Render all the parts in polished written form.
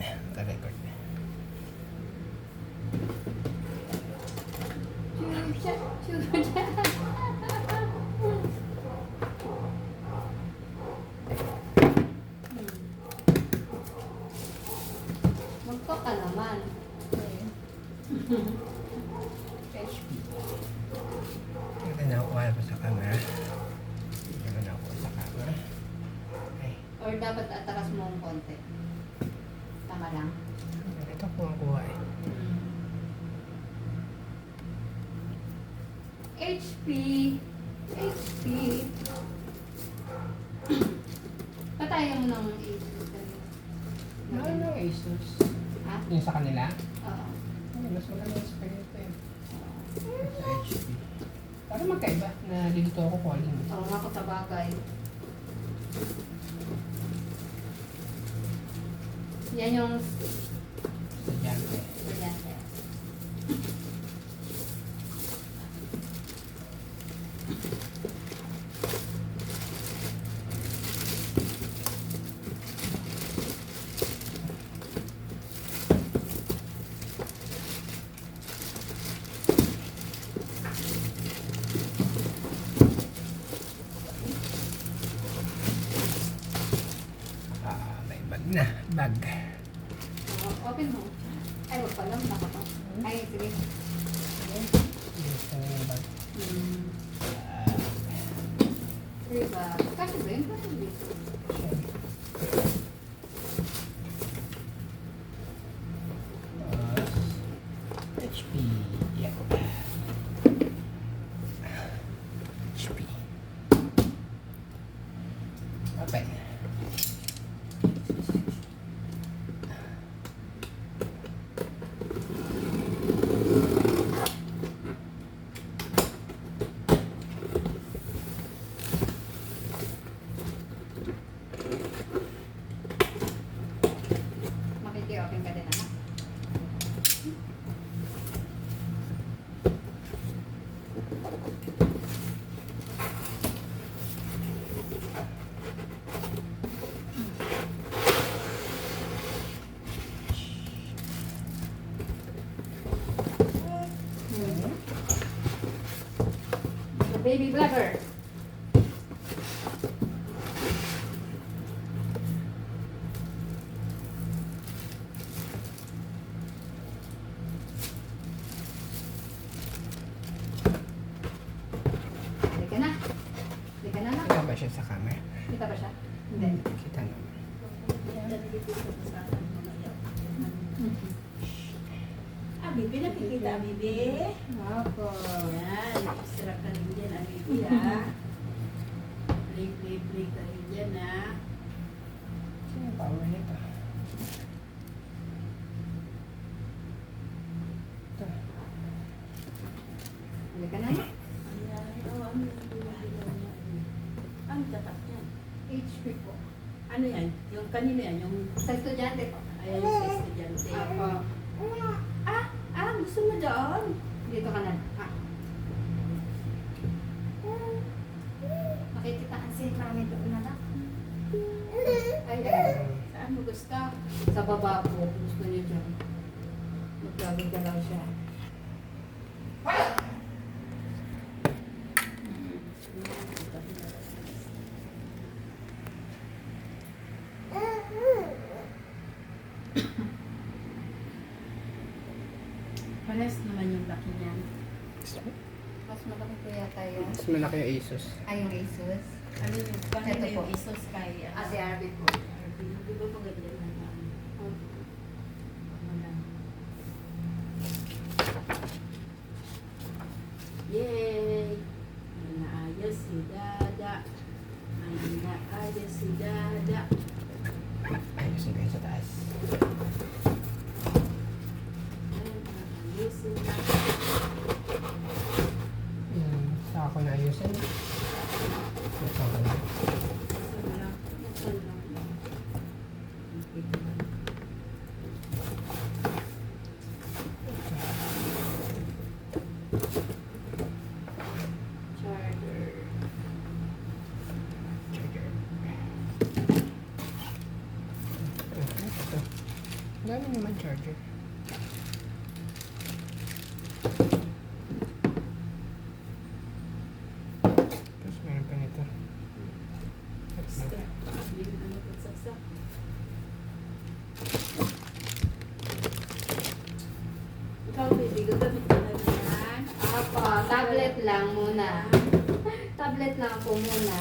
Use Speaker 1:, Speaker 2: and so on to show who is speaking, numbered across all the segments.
Speaker 1: Naka-record.
Speaker 2: Magpa ka naman.
Speaker 1: HP. Ito na ako pa sa camera. Ito na ako sa camera. Okay.
Speaker 2: Or dapat atakas mo ang konti. Tama lang.
Speaker 1: Ito po ang kuha eh.
Speaker 2: HP. HP. Patayan mo ng Asus.
Speaker 1: Ano Asus?
Speaker 2: Ha?
Speaker 1: Yung sa kanila?
Speaker 2: Oo.
Speaker 1: Ay, mas maganda yung sa ito eh. Sa HP. Parang magkaiba. Nalilito ako calling.
Speaker 2: Oo nga ko sa bagay. Yan yung
Speaker 1: Estudyante.
Speaker 2: estudyante.
Speaker 1: May bag na. Bag.
Speaker 2: Open mo. Ay, wag pa lang. Baka pa. Ay, sige.
Speaker 1: Ito yung bag.
Speaker 2: Diba? Kasi ba yun? Kasi ba yun?
Speaker 1: HP. Yan. HP. Okay.
Speaker 2: Makiki-open ka din, anak. The baby vlogger. Halika na. Halika na, anak.
Speaker 1: Kita ba siya sa camera?
Speaker 2: Kita ba siya? Hindi.
Speaker 1: Kita naman.
Speaker 3: Bibi, nakikita, Bibi.
Speaker 2: Opo.
Speaker 3: Yan, extra ka rin dyan, Bibi, ha? Play ka rin dyan, ha?
Speaker 1: Sino ang power nito? Ito.
Speaker 2: Halika na, anak.
Speaker 3: Ano tatak yan?
Speaker 2: HP po.
Speaker 3: Ano yan? Yung kanino yan? Yung,
Speaker 2: Sa estudyante po.
Speaker 3: ayan, sa estudyante.
Speaker 2: Opo.
Speaker 3: Gusto mo doon?
Speaker 2: Dito ka na. Ah. Makikita kasi kami doon na lang. Ay,
Speaker 3: Saan mo gusto?
Speaker 2: sa baba po. Gusto niyo dyan. Maglagay-galaw siya.
Speaker 3: Pares naman yung laki niyan.
Speaker 2: Mas malaki po yata yun.
Speaker 1: Mas malaki yung Asus.
Speaker 2: Ay, yung Asus.
Speaker 3: Ano yung, kanino
Speaker 2: Ito po.
Speaker 3: yung isos kay,
Speaker 2: Ah, si Arby po.
Speaker 3: Di ba maganda naman? Yay! May naayos si Dada. May naayos si Dada.
Speaker 1: Ayusin kayo sa taas.
Speaker 3: May naayos si Dada.
Speaker 1: Saka ko na ayusin. Ito ko na.
Speaker 2: Charger.
Speaker 1: Charger. Ito. Dami naman charger. Tapos meron pa nito.
Speaker 3: Basta, hindi ko na magsaksak. Ikaw, baby, gagamit ka na yan.
Speaker 2: Apo, tablet lang muna. Tablet lang po muna.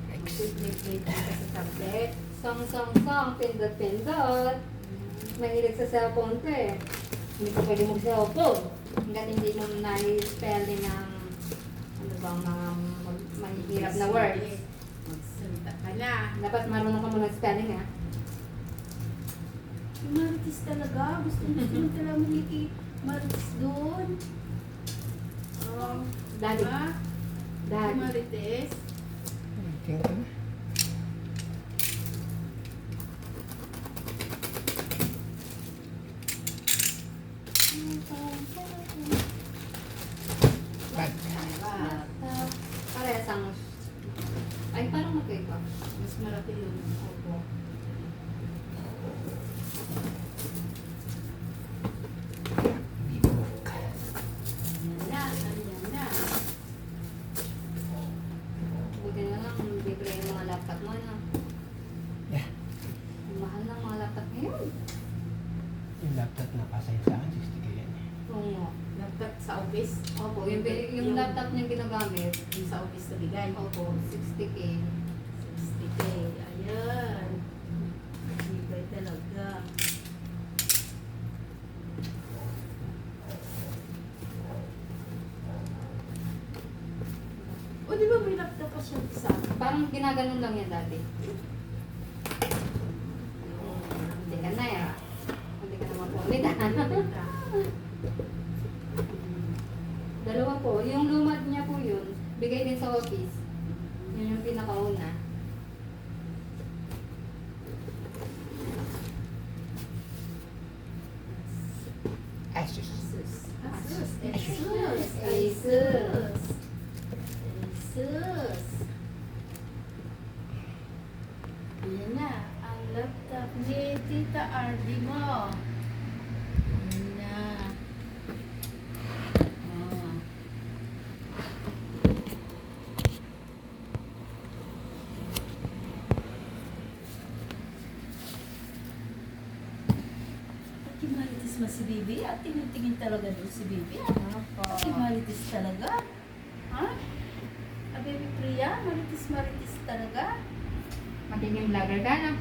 Speaker 3: Mag-play ka sa tablet.
Speaker 2: Song, song, song, pindot, pindot. Mahilig sa cellphone ko eh. Hindi ko pwede mag-cellphone. Hanggat hindi mo na-spelling ng ano bang mga mahihirap na words.
Speaker 3: Magsalita ka na.
Speaker 2: Dapat marunong ka muna spelling ah.
Speaker 3: Si Marites talaga. Gusto mo talaga maniki Marites doon. Oh,
Speaker 2: Daddy.
Speaker 3: diba? Si
Speaker 2: Daddy.
Speaker 3: Marites.
Speaker 1: Tingnan ko na. Bag.
Speaker 3: Wow.
Speaker 2: Parehas ang... Ay, parang magkaiba.
Speaker 3: Mas malaki yun. Opo.
Speaker 1: Bibok.
Speaker 3: Ayan na. Ayan na.
Speaker 2: Buti na lang, libre yung mga laptop mo na.
Speaker 1: Yeah.
Speaker 2: Ang mahal ng mga laptop ngayon.
Speaker 1: Yung laptop na kasay sa akin, 60k yan.
Speaker 2: Oo nga.
Speaker 3: Laptop sa office.
Speaker 2: Opo, yung laptop niyang ginagamit,
Speaker 3: Yung sa office na bigay.
Speaker 2: opo, 60k.
Speaker 3: 60K. Ayan. Bigay talaga. O, di ba may laptop pa siya sa akin?
Speaker 2: Parang ginaganon lang yan dati. Hindi ka na yan. Hindi ka naman po. Dalawa po. Yung lumad niya po yun, bigay din sa office. Yun yung pinakauna.
Speaker 1: Asus.
Speaker 3: Asus.
Speaker 2: Asus.
Speaker 3: Asus.
Speaker 2: Asus.
Speaker 3: Asus. Ayan na. Ang laptop ni Tita Arby mo. Ayan na. Oh. At Marites mo si Bibi at tingin talaga doon si Bibi.
Speaker 2: Opo.
Speaker 3: At Marites talaga. Ha? Ah, Baby Priya, Marites talaga.
Speaker 2: Magiging vlogger ka na.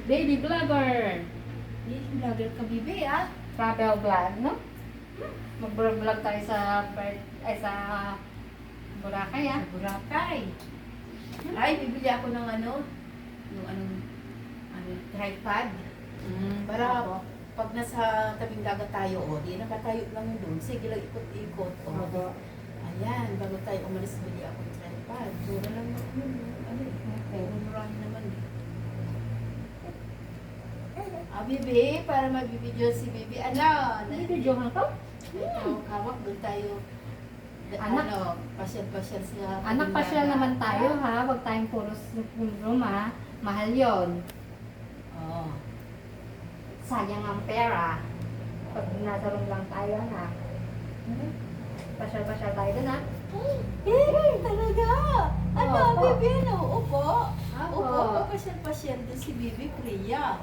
Speaker 2: Baby vlogger!
Speaker 3: Hindi, vlogger ka, Bibi, ah.
Speaker 2: Travel vlog, no? Mag-vlog tayo sa sa Boracay, ah.
Speaker 3: Sa Boracay. Ay, bibili ako ng ano, yung tripod. Para
Speaker 2: Opo.
Speaker 3: pag nasa tabing dagat tayo, o, di nakatayo lang yun doon. Sige lang ikot-ikot. O,
Speaker 2: Opo.
Speaker 3: ayan, bago tayo umalis, bili ako ng tripod. Mura lang yun. Ano,
Speaker 2: Okay.
Speaker 3: murahin naman. Ah, Bibi, para mabibidyo si Bibi. Ano?
Speaker 2: Nabibidyohan ko?
Speaker 3: Ito, hawak doon tayo.
Speaker 2: Anak.
Speaker 3: Ano, pasyal-pasyal sa...
Speaker 2: Anak pa siya naman tayo, ha? Huwag tayong puro room, ha? Mahal yon.
Speaker 3: Oo.
Speaker 2: Sayang ang pera. Pag nasa room lang tayo, ha? Pasyal-pasyal tayo dun, ha?
Speaker 3: Eh, talaga! Ano,
Speaker 2: Opo.
Speaker 3: Bibi, ano? Upo.
Speaker 2: Opo.
Speaker 3: Upo, pasyal-pasyal doon si Bibi Priya.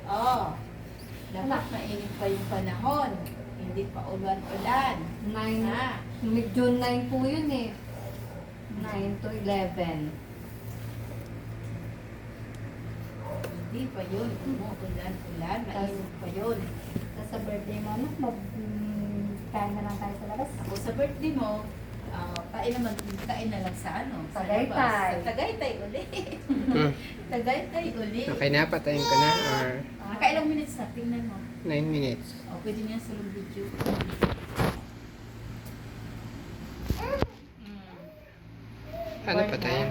Speaker 3: Oo. Dapat
Speaker 2: Anak.
Speaker 3: mainit pa yung panahon. Hindi pa ulan-ulan.
Speaker 2: 9,
Speaker 3: Ha?
Speaker 2: June 9 po yun, eh. 9 to 11.
Speaker 3: Hindi pa yun. Ulan-ulan. Mainit pa yun.
Speaker 2: Tapos sa birthday mo, anak, kain na lang tayo sa labas.
Speaker 3: Ako sa birthday mo, kain na lang sa ano? Sa
Speaker 2: Tagaytay.
Speaker 3: labas. Sa Tagaytay uli.
Speaker 1: Hmm.
Speaker 3: Tagaytay uli.
Speaker 1: Okay na, patayin ko na. Or
Speaker 3: Nakailang minutes na? Tingnan mo.
Speaker 1: 9 minutes.
Speaker 3: O, pwede niya sa long video.
Speaker 1: Ano patayin?